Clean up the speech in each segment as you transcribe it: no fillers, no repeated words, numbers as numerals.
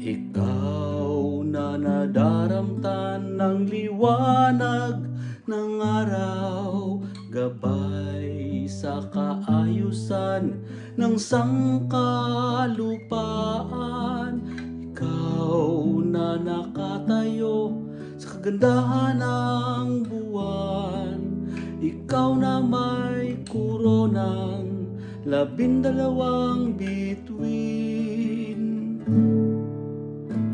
Ikaw na nadaramtan ng liwanag ng araw, gabay sa kaayusan ng sangkalupaan. Ikaw na nakatayo sa kagandahan ng buwan, ikaw na may koronang 12 bituin.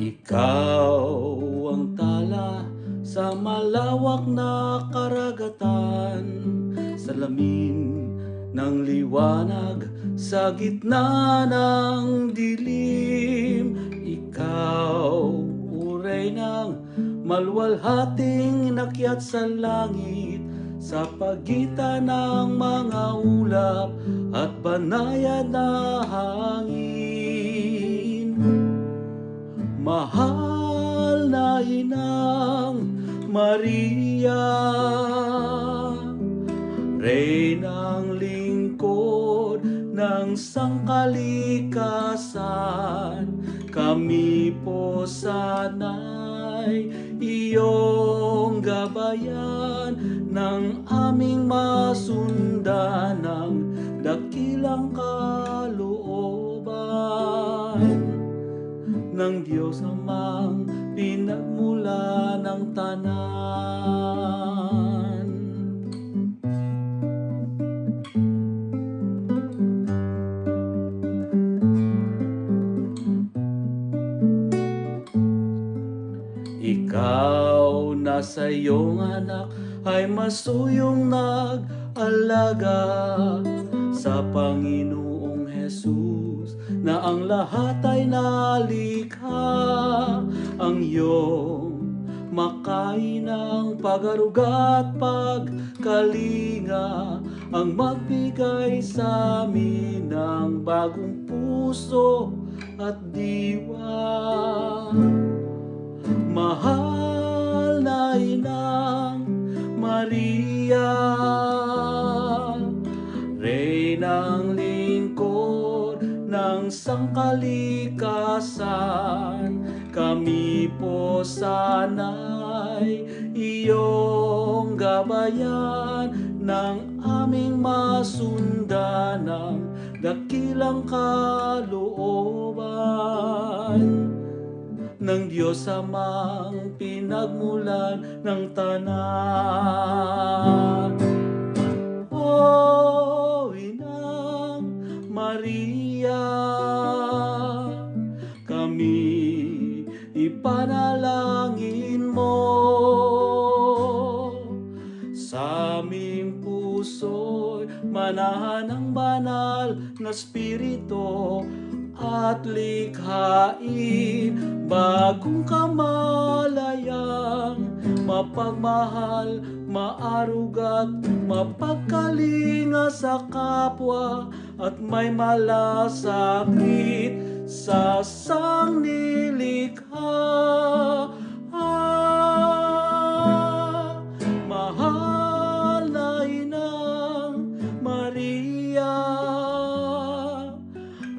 Ikaw ang tala sa malawak na karagatan, salamin ng liwanag sa gitna ng dilim. Ikaw, uray ng maluwalhating inakyat sa langit, sa pagitan ng mga ulap at banayad na hangin. Mahal na Inang Maria, Reynang lingkod ng sangkalikasan, kami po sana'y iyong gabayan ng aming masundan ng dakilang kalooban ng Diyos Amang pinagmula ng tanan. Ikaw na sa iyong anak ay masuyong nag-alaga, sa Panginoong Jesus na ang lahat ay nalikha. Ang iyong makain ng pag-aruga at pagkalinga ang magbigay sa amin ng bagong puso at diwa. Mahal na Inang Maria, Reynang lingkod ng sangkalikasan, kami po sana'y iyong gabayan ng aming masundan ng dakilang kalooban ng Diyos Amang pinagmulan ng tanan. O Inang Maria, kami ipanalangin mo, sa aming puso'y manahan ng banal na Espiritu at likhain bagong kamalayang mapagmahal, maarugat, mapagkalinga sa kapwa at may malasakit sa sangnilikha. Mahal na Inang Maria,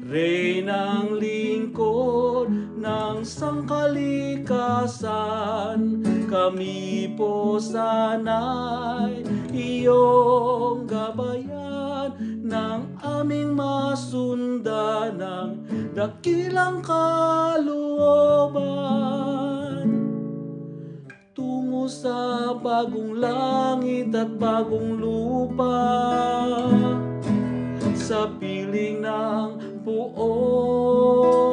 Reynang lingkod ng sangkalikasan, kami po sana'y iyong gabayan ng aming masundan ng dakilang kalooban tungo sa bagong langit at bagong lupa, sa piling ng puot